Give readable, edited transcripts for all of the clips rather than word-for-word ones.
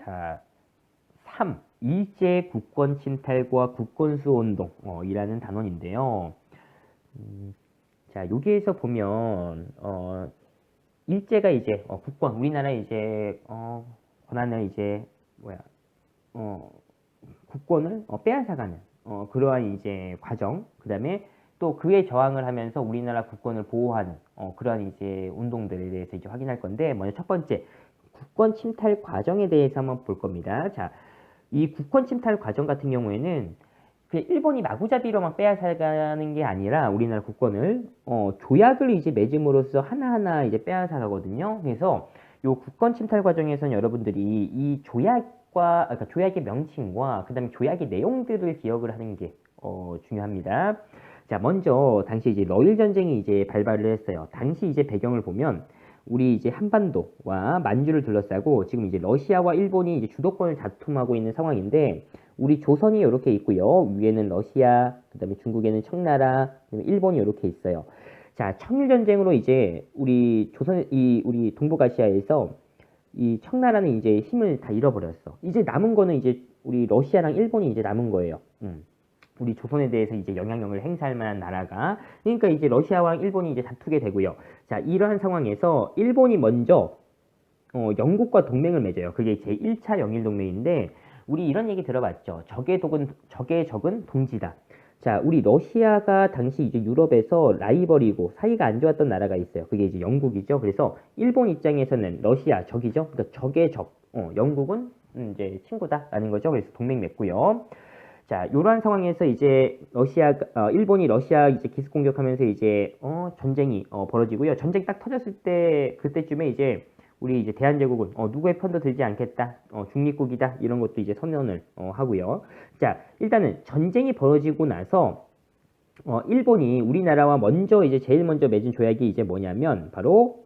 자, 3. 일제 국권 침탈과 국권 수호 운동 이라는 단원인데요. 자, 여기에서 보면 일제가 이제 국권, 우리나라 이제 권한을 이제 국권을 빼앗아가는 그러한 이제 과정, 그 다음에 또 그에 저항을 하면서 우리나라 국권을 보호하는 그러한 이제 운동들에 대해서 이제 확인할 건데, 먼저 첫 번째 국권 침탈 과정에 대해서 한번 볼 겁니다. 자, 이 국권 침탈 과정 같은 경우에는 그냥 일본이 마구잡이로만 빼앗아가는 게 아니라 우리나라 국권을 조약을 이제 맺음으로써 하나하나 이제 빼앗아가거든요. 그래서 요 국권 침탈 과정에서는 여러분들이 이 조약과 그러니까 조약의 명칭과 그다음에 조약의 내용들을 기억을 하는 게 중요합니다. 자, 먼저 당시 이제 러일 전쟁이 이제 발발을 했어요. 당시 이제 배경을 보면 우리 이제 한반도와 만주를 둘러싸고 지금 이제 러시아와 일본이 이제 주도권을 다툼하고 있는 상황인데, 우리 조선이 이렇게 있고요. 위에는 러시아, 그다음에 중국에는 청나라, 그다음에 일본이 이렇게 있어요. 자, 청일 전쟁으로 이제 우리 우리 동북아시아에서 이 청나라는 이제 힘을 다 잃어버렸어. 이제 남은 거는 이제 우리 러시아랑 일본이 이제 남은 거예요. 우리 조선에 대해서 이제 영향력을 행사할 만한 나라가. 그러니까 이제 러시아와 일본이 이제 다투게 되고요. 자, 이러한 상황에서 일본이 먼저 영국과 동맹을 맺어요. 그게 제 1차 영일동맹인데, 우리 이런 얘기 들어봤죠. 적의 적은 동지다. 자, 우리 러시아가 당시 이제 유럽에서 라이벌이고 사이가 안 좋았던 나라가 있어요. 그게 이제 영국이죠. 그래서 일본 입장에서는 러시아 적이죠. 그러니까 적의 적, 영국은 이제 친구다라는 거죠. 그래서 동맹 맺고요. 자, 이러한 상황에서 이제 일본이 러시아 이제 기습 공격하면서 이제 전쟁이 벌어지고요. 전쟁 딱 터졌을 때 그때쯤에 이제 우리 이제 대한제국은 누구의 편도 들지 않겠다, 중립국이다, 이런 것도 이제 선언을 하고요. 자, 일단은 전쟁이 벌어지고 나서 일본이 우리나라와 먼저 이제 제일 먼저 맺은 조약이 이제 뭐냐면 바로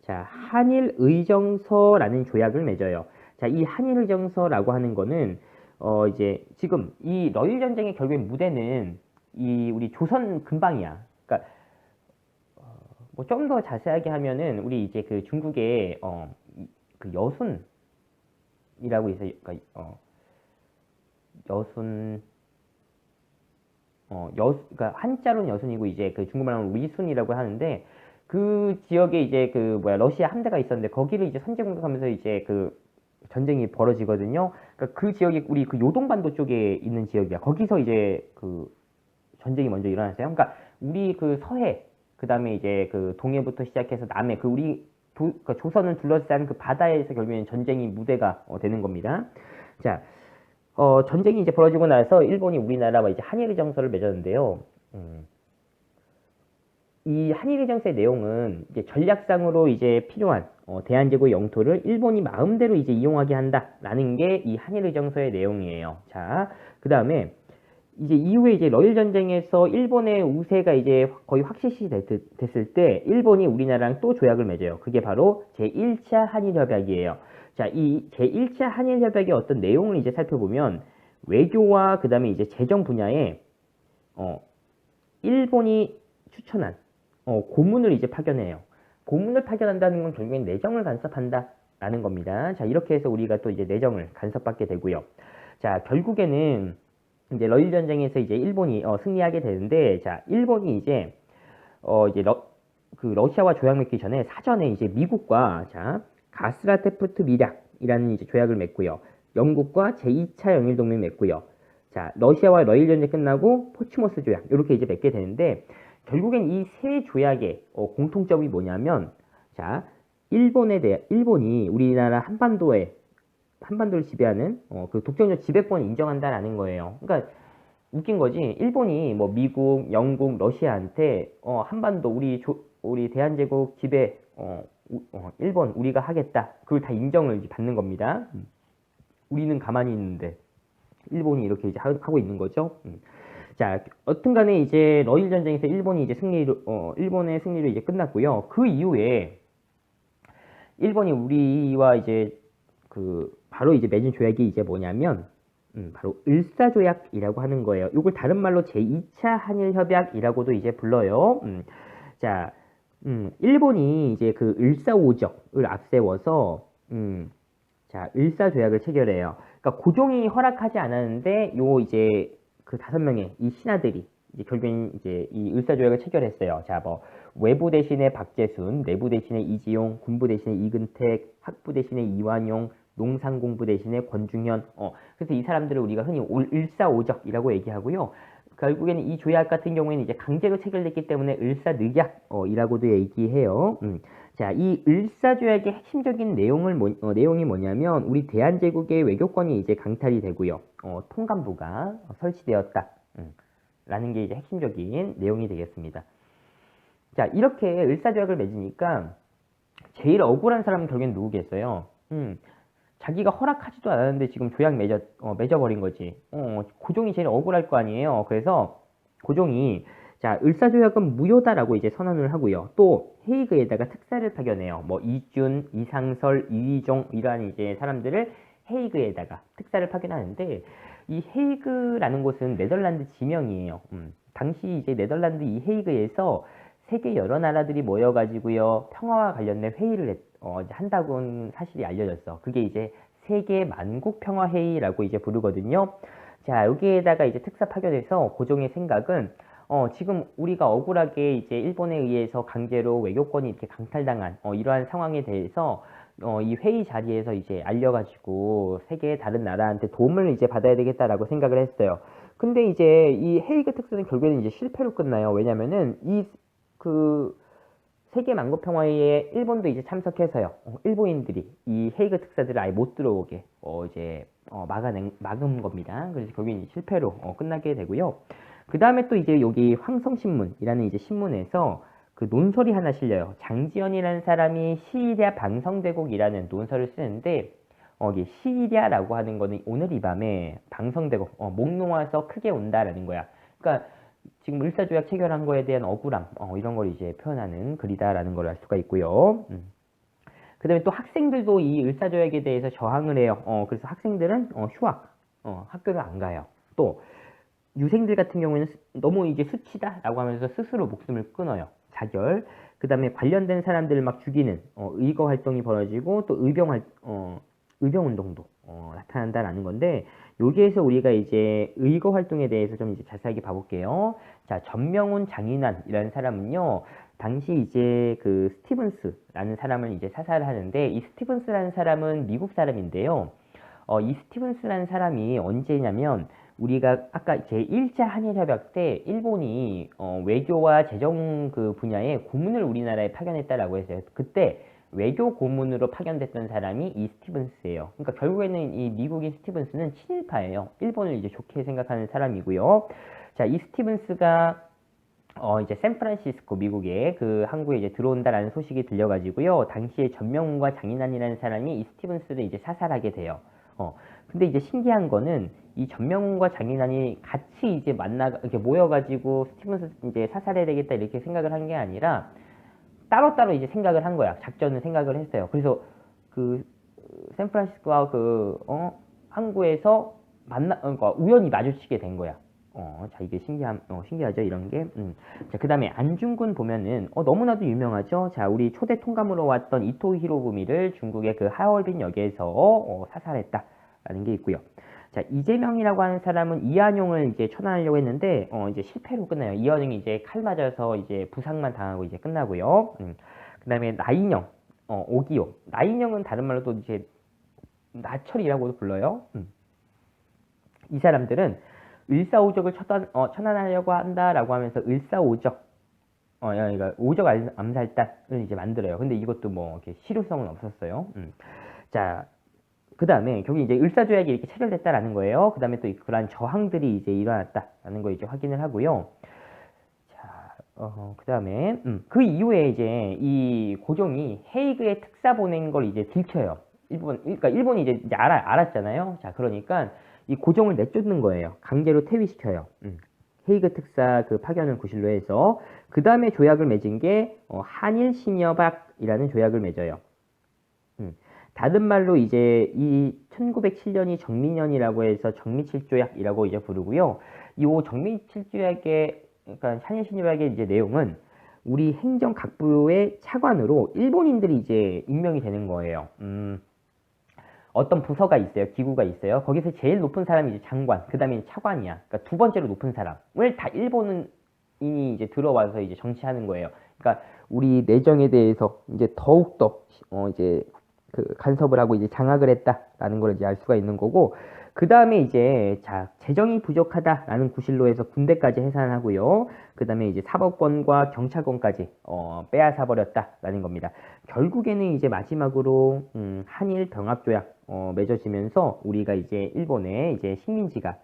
자, 한일의정서라는 조약을 맺어요. 자, 이 한일의정서라고 하는 거는 이제 지금 이 러일 전쟁의 결국에 무대는 이 우리 조선 근방이야. 그러니까 뭐 좀 더 자세하게 하면은 우리 이제 그 중국의 그 여순이라고 있어요. 그러니까 여순 그러니까 한자로는 여순이고 이제 그 중국말로는 위순이라고 하는데, 그 지역에 이제 그 러시아 함대가 있었는데 거기를 이제 선제 공격하면서 이제 그 전쟁이 벌어지거든요. 그러니까 그 지역이 우리 그 요동반도 쪽에 있는 지역이야. 거기서 이제 그 전쟁이 먼저 일어났어요. 그러니까 우리 그 서해, 그 다음에 이제 그 동해부터 시작해서 남해, 그 우리 그러니까 조선을 둘러싼 그 바다에서 결국에는 전쟁이 무대가 되는 겁니다. 자, 전쟁이 이제 벌어지고 나서 일본이 우리나라와 이제 한일의 정서를 맺었는데요. 이 한일의 정서의 내용은 이제 전략상으로 이제 필요한 대한제국의 영토를 일본이 마음대로 이제 이용하게 한다라는 게 이 한일의 정서의 내용이에요. 자, 그 다음에 이제 이후에 이제 러일 전쟁에서 일본의 우세가 이제 거의 확실시 됐을 때 일본이 우리나라랑 또 조약을 맺어요. 그게 바로 제1차 한일협약이에요. 자, 이 제1차 한일협약의 어떤 내용을 이제 살펴보면 외교와 그 다음에 이제 재정 분야에 일본이 추천한 고문을 이제 파견해요. 고문을 파견한다는 건 결국엔 내정을 간섭한다라는 겁니다. 자, 이렇게 해서 우리가 또 이제 내정을 간섭받게 되고요. 자, 결국에는 이제 러일 전쟁에서 이제 일본이 승리하게 되는데, 자, 일본이 이제 이제 러시아와 조약 맺기 전에 사전에 이제 미국과 자, 가스라테프트 미략이라는 이제 조약을 맺고요. 영국과 제2차 영일동맹 맺고요. 자, 러시아와 러일 전쟁 끝나고 포츠모스 조약 이렇게 이제 맺게 되는데, 결국엔 이 세 조약의 공통점이 뭐냐면, 자, 일본이 우리나라 한반도를 지배하는 그 독점적 지배권을 인정한다라는 거예요. 그러니까 웃긴 거지. 일본이 뭐 미국, 영국, 러시아한테 한반도 우리 대한제국 지배 일본 우리가 하겠다. 그걸 다 인정을 받는 겁니다. 우리는 가만히 있는데 일본이 이렇게 이제 하고 있는 거죠. 자, 여튼간에 이제 러일 전쟁에서 일본이 이제 일본의 승리로 이제 끝났고요. 그 이후에 일본이 우리와 이제 바로 이제 맺은 조약이 이제 뭐냐면 바로 을사조약이라고 하는 거예요. 이걸 다른 말로 제2차 한일협약이라고도 이제 불러요. 자, 일본이 이제 그 을사오적을 앞세워서 자, 을사조약을 체결해요. 그러니까 고종이 허락하지 않았는데 요 이제 그 5명의 이 신하들이 이제 결국엔 이제 이 을사조약을 체결했어요. 자, 뭐 외부 대신에 박재순, 내부 대신에 이지용, 군부 대신에 이근택, 학부 대신에 이완용, 농상공부 대신에 권중현. 그래서 이 사람들을 우리가 흔히 을사오적이라고 얘기하고요. 결국에는 이 조약 같은 경우에는 이제 강제로 체결됐기 때문에 을사늑약이라고도 얘기해요. 자, 이 을사조약의 핵심적인 내용이 뭐냐면 우리 대한제국의 외교권이 이제 강탈이 되고요. 통감부가 설치되었다. 라는 게 이제 핵심적인 내용이 되겠습니다. 자, 이렇게 을사조약을 맺으니까 제일 억울한 사람은 결국엔 누구겠어요? 자기가 허락하지도 않았는데 지금 조약 맺어버린 거지. 고종이 제일 억울할 거 아니에요. 그래서 고종이 자, 을사조약은 무효다라고 이제 선언을 하고요. 또 헤이그에다가 특사를 파견해요. 뭐 이준, 이상설, 이휘종 이러한 이제 사람들을 헤이그에다가 특사를 파견하는데 이 헤이그라는 곳은 네덜란드 지명이에요. 당시 이제 네덜란드 이 헤이그에서 세계 여러 나라들이 모여가지고요 평화와 관련된 회의를 한다고는 사실이 알려졌어. 그게 이제 세계 만국 평화 회의라고 이제 부르거든요. 자, 여기에다가 이제 특사 파견해서 고종의 생각은 지금 우리가 억울하게 이제 일본에 의해서 강제로 외교권이 이렇게 강탈당한 이러한 상황에 대해서 이 회의 자리에서 이제 알려가지고 세계의 다른 나라한테 도움을 이제 받아야 되겠다라고 생각을 했어요. 근데 이제 이 헤이그 특사는 결국에는 이제 실패로 끝나요. 왜냐면은 그 세계 만국 평화회의에 일본도 이제 참석해서요. 일본인들이 이 헤이그 특사들을 아예 못 들어오게 이제 막은 겁니다. 그래서 결국엔 실패로 끝나게 되고요. 그 다음에 또 이제 여기 황성신문이라는 이제 신문에서 그 논설이 하나 실려요. 장지연이라는 사람이 시리아 방성대국이라는 논설을 쓰는데 이게 시리아라고 하는 거는 오늘 이 밤에 방성대국 목 놓아서 크게 온다라는 거야. 그러니까 지금 을사조약 체결한 거에 대한 억울함 이런 걸 이제 표현하는 글이다라는 걸 알 수가 있고요. 그 다음에 또 학생들도 이 을사조약에 대해서 저항을 해요. 그래서 학생들은 휴학, 학교를 안 가요. 또 유생들 같은 경우에는 너무 이제 수치다라고 하면서 스스로 목숨을 끊어요. 자결. 그 다음에 관련된 사람들을 막 죽이는 의거 활동이 벌어지고 또 의병 운동도 나타난다라는 건데 여기에서 우리가 이제 의거 활동에 대해서 좀 이제 자세하게 봐볼게요. 자, 전명훈 장인환이라는 사람은요. 당시 이제 그 스티븐스라는 사람을 이제 사살을 하는데 이 스티븐스라는 사람은 미국 사람인데요. 이 스티븐스라는 사람이 언제냐면 우리가 아까 제1차 한일협약 때 일본이 외교와 재정 그 분야에 고문을 우리나라에 파견했다라고 했어요. 그때 외교 고문으로 파견됐던 사람이 이 스티븐스예요. 그러니까 결국에는 이 미국인 스티븐스는 친일파예요. 일본을 이제 좋게 생각하는 사람이고요. 자, 이 스티븐스가 이제 샌프란시스코 미국에 그 항구에 이제 들어온다라는 소식이 들려가지고요. 당시에 전명훈과 장인환이라는 사람이 이 스티븐스를 이제 사살하게 돼요. 근데 이제 신기한 거는 이 전명훈과 장인환이 같이 이제 이렇게 모여가지고 스티븐스 이제 사살해야 되겠다 이렇게 생각을 한 게 아니라 따로따로 이제 생각을 한 거야. 작전을 생각을 했어요. 그래서 그 샌프란시스코와 그 항구에서 그러니까 우연히 마주치게 된 거야. 자, 이게 신기하죠, 이런 게. 자, 그 다음에 안중근 보면은, 너무나도 유명하죠. 자, 우리 초대 통감으로 왔던 이토 히로부미를 중국의 그 하얼빈 역에서 사살했다라는 게 있고요. 자, 이재명이라고 하는 사람은 이한용을 이제 처단하려고 했는데, 이제 실패로 끝나요. 이한용이 이제 칼 맞아서 이제 부상만 당하고 이제 끝나고요. 그 다음에 나인영, 오기호. 나인영은 다른 말로도 이제 나철이라고도 불러요. 이 사람들은 을사오적을 처단하려고 한다라고 하면서 을사오적, 그러니까 오적 암살단을 이제 만들어요. 근데 이것도 뭐 이렇게 실효성은 없었어요. 자, 그 다음에 결국 이제 을사조약이 이렇게 체결됐다라는 거예요. 그 다음에 또 그러한 저항들이 이제 일어났다라는 거 이제 확인을 하고요. 자, 그 다음에 그 이후에 이제 이 고종이 헤이그에 특사 보낸 걸 이제 들켜요. 그러니까 일본이 이제 알았잖아요. 자, 그러니까 이 고종을 내쫓는 거예요. 강제로 퇴위시켜요. 헤이그 특사 그 파견을 구실로 해서 그 다음에 조약을 맺은 게 한일 심여박이라는 조약을 맺어요. 다른 말로 이제 이 1907년이 정민년이라고 해서 정미칠조약이라고 이제 부르고요. 이 정미칠조약의 그러니까 한일 심여박의 이제 내용은 우리 행정각부의 차관으로 일본인들이 이제 임명이 되는 거예요. 어떤 부서가 있어요. 기구가 있어요. 거기서 제일 높은 사람이 이제 장관, 그 다음에 차관이야. 그러니까 두 번째로 높은 사람을 다 일본인이 이제 들어와서 이제 정치하는 거예요. 그러니까 우리 내정에 대해서 이제 더욱더 이제 그 간섭을 하고 이제 장악을 했다라는 걸 이제 알 수가 있는 거고, 그 다음에 이제 자 재정이 부족하다라는 구실로 해서 군대까지 해산하고요. 그 다음에 이제 사법권과 경찰권까지 빼앗아 버렸다라는 겁니다. 결국에는 이제 마지막으로 한일 병합조약 맺어지면서 우리가 이제 일본의 이제 식민지가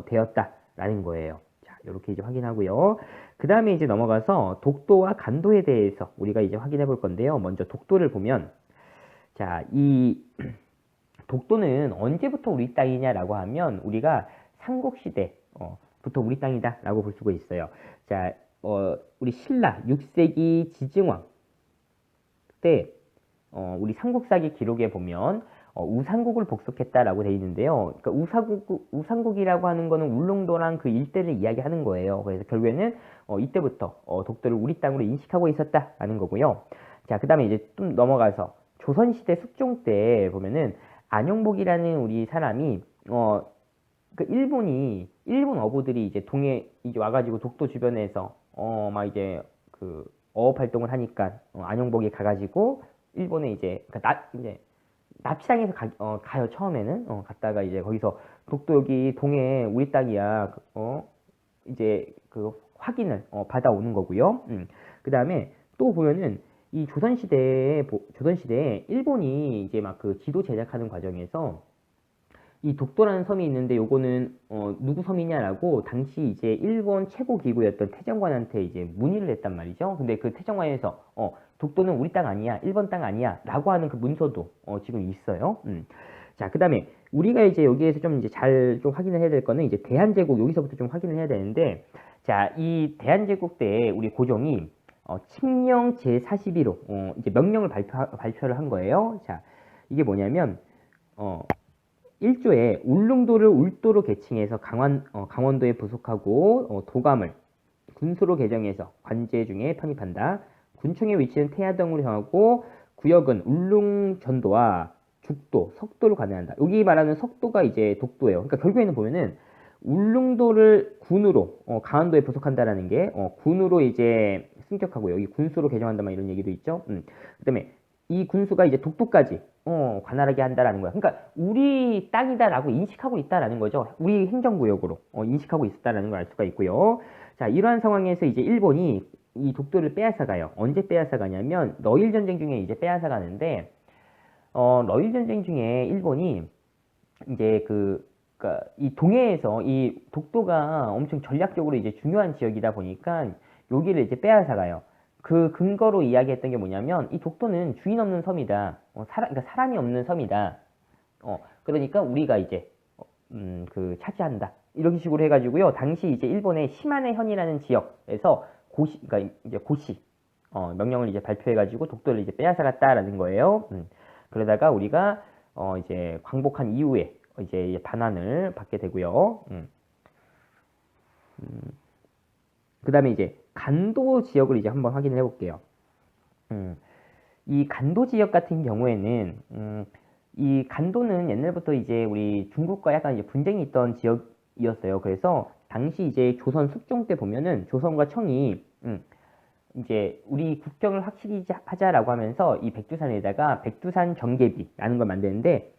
되었다라는 거예요. 자, 이렇게 이제 확인하고요. 그 다음에 이제 넘어가서 독도와 간도에 대해서 우리가 이제 확인해 볼 건데요. 먼저 독도를 보면, 자, 이 독도는 언제부터 우리 땅이냐라고 하면 우리가 삼국시대부터 우리 땅이다라고 볼 수가 있어요. 자, 우리 신라 6세기 지증왕 때 우리 삼국사기 기록에 보면 우상국을 복속했다라고 되어 있는데요. 그러니까 우상국이라고 하는 거는 울릉도랑 그 일대를 이야기하는 거예요. 그래서 결국에는 이때부터 독도를 우리 땅으로 인식하고 있었다라는 거고요. 자, 그 다음에 이제 좀 넘어가서 조선시대 숙종 때 보면은 안영복이라는 우리 사람이 그 일본 어부들이 이제 동해 이제 와가지고 독도 주변에서 막 이제 그 어업 활동을 하니까 안영복이 가가지고 일본에 이제 이제 납치당해서 가요. 처음에는 갔다가 이제 거기서 독도 여기 동해 우리 땅이야 이제 그 확인을 받아오는 거고요. 그 다음에 또 보면은 이 조선시대에 일본이 이제 막 그 지도 제작하는 과정에서 이 독도라는 섬이 있는데 요거는 누구 섬이냐라고 당시 이제 일본 최고 기구였던 태정관한테 이제 문의를 했단 말이죠. 근데 그 태정관에서 독도는 우리 땅 아니야, 일본 땅 아니야 라고 하는 그 문서도 지금 있어요. 자, 그 다음에 우리가 이제 여기에서 좀 이제 잘 좀 확인을 해야 될 거는 이제 대한제국, 여기서부터 좀 확인을 해야 되는데, 자, 이 대한제국 때 우리 고종이 칙령 제41호 이제 명령을 발표를 한 거예요. 자, 이게 뭐냐면 1조에 울릉도를 울도로 개칭해서 강원도에 부속하고 도감을 군수로 개정해서 관제 중에 편입한다. 군청의 위치는 태화동으로 정하고 구역은 울릉전도와 죽도, 석도를 관할한다. 여기 말하는 석도가 이제 독도예요. 그러니까 결국에는 보면은 울릉도를 군으로 강원도에 부속한다라는 게 군으로 이제 승격하고 여기 군수로 개정한다 막 이런 얘기도 있죠. 그다음에 이 군수가 이제 독도까지 관할하게 한다라는 거야. 그러니까 우리 땅이다라고 인식하고 있다라는 거죠. 우리 행정구역으로 인식하고 있다라는 걸 알 수가 있고요. 자, 이러한 상황에서 이제 일본이 이 독도를 빼앗아 가요. 언제 빼앗아 가냐면 러일 전쟁 중에 이제 빼앗아 가는데 러일 전쟁 중에 일본이 이제 그러니까 이 동해에서 이 독도가 엄청 전략적으로 이제 중요한 지역이다 보니까 여기를 이제 빼앗아 가요. 그 근거로 이야기했던 게 뭐냐면 이 독도는 주인 없는 섬이다. 그러니까 사람이 없는 섬이다. 그러니까 우리가 이제 그 차지한다. 이런 식으로 해가지고요. 당시 이제 일본의 시마네현이라는 지역에서 그러니까 이제 고시 명령을 이제 발표해가지고 독도를 이제 빼앗아갔다라는 거예요. 그러다가 우리가 이제 광복한 이후에 이제 반환을 받게 되고요. 그 다음에 이제 간도 지역을 이제 한번 확인을 해볼게요. 이 간도 지역 같은 경우에는 이 간도는 옛날부터 이제 우리 중국과 약간 이제 분쟁이 있던 지역이었어요. 그래서 당시 이제 조선 숙종 때 보면은 조선과 청이 이제 우리 국경을 확실히 하자라고 하면서 이 백두산에다가 백두산 정계비라는 걸 만드는데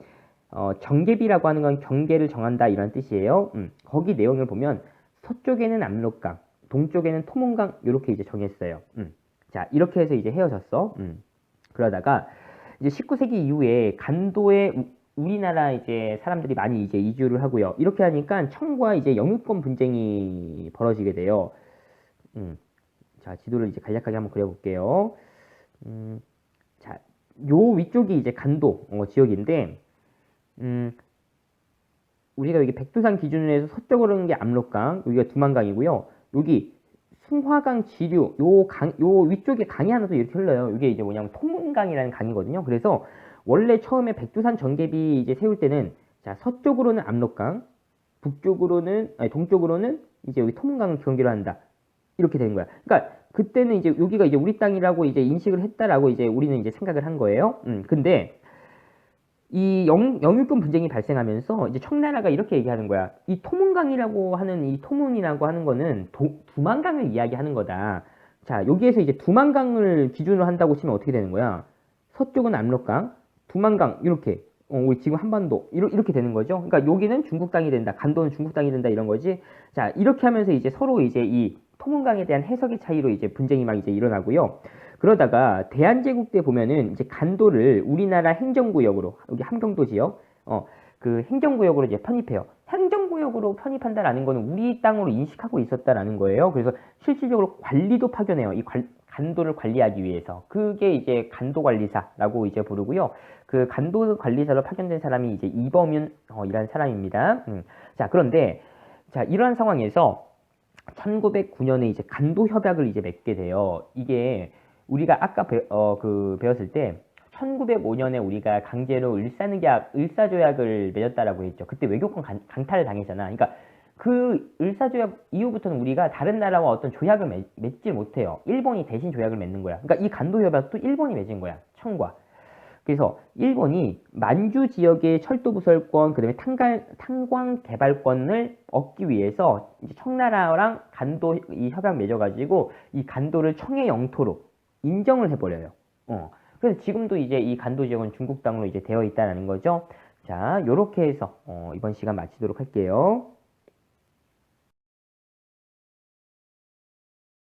정계비라고 하는 건 경계를 정한다 이런 뜻이에요. 거기 내용을 보면 서쪽에는 압록강, 동쪽에는 토문강 이렇게 이제 정했어요. 자, 이렇게 해서 이제 헤어졌어. 그러다가 이제 19세기 이후에 간도에 우리나라 이제 사람들이 많이 이제 이주를 하고요. 이렇게 하니까 청과 이제 영유권 분쟁이 벌어지게 돼요. 자, 지도를 이제 간략하게 한번 그려볼게요. 자, 요 위쪽이 이제 간도 지역인데, 우리가 여기 백두산 기준으로 해서 서쪽으로 오는 게 압록강, 여기가 두만강이고요. 여기 숭화강 지류, 요 위쪽에 강이 하나 더 이렇게 흘러요. 이게 이제 뭐냐면 통문강이라는 강이거든요. 그래서 원래 처음에 백두산 정계비 이제 세울 때는 자, 서쪽으로는 압록강, 동쪽으로는 이제 여기 통문강을 경계로 한다. 이렇게 되는 거야. 그러니까 그때는 이제 여기가 이제 우리 땅이라고 이제 인식을 했다라고 이제 우리는 이제 생각을 한 거예요. 근데 이 영유권 분쟁이 발생하면서 이제 청나라가 이렇게 얘기하는 거야. 이 토문강이라고 하는 이 토문이라고 하는 거는 두만강을 이야기하는 거다. 자, 여기에서 이제 두만강을 기준으로 한다고 치면 어떻게 되는 거야? 서쪽은 압록강, 두만강 이렇게 우리 지금 한반도 이렇게 되는 거죠. 그러니까 여기는 중국 땅이 된다, 간도는 중국 땅이 된다 이런 거지. 자, 이렇게 하면서 이제 서로 이제 이 토문강에 대한 해석의 차이로 이제 분쟁이 막 이제 일어나고요. 그러다가 대한제국 때 보면은 이제 간도를 우리나라 행정구역으로 여기 함경도 지역 그 행정구역으로 이제 편입해요. 행정구역으로 편입한다라는 거는 우리 땅으로 인식하고 있었다라는 거예요. 그래서 실질적으로 관리도 파견해요. 이 간도를 관리하기 위해서. 그게 이제 간도관리사라고 이제 부르고요. 그 간도관리사로 파견된 사람이 이제 이범윤이라는 사람입니다. 자, 그런데 자, 이러한 상황에서 1909년에 이제 간도협약을 이제 맺게 돼요. 이게 우리가 아까 배웠을 때 1905년에 우리가 강제로 을사조약을 맺었다라고 했죠. 그때 외교권 강탈을 당했잖아. 그러니까 그 을사조약 이후부터는 우리가 다른 나라와 어떤 조약을 맺지 못해요. 일본이 대신 조약을 맺는 거야. 그러니까 이 간도협약도 일본이 맺은 거야. 청과. 그래서 일본이 만주 지역의 철도 부설권, 그다음에 탄광 개발권을 얻기 위해서 이제 청나라랑 간도 이 협약 맺어가지고 이 간도를 청의 영토로 인정을 해버려요. 그래서 지금도 이제 이 간도 지역은 중국 땅으로 이제 되어 있다는 거죠. 자, 요렇게 해서 이번 시간 마치도록 할게요.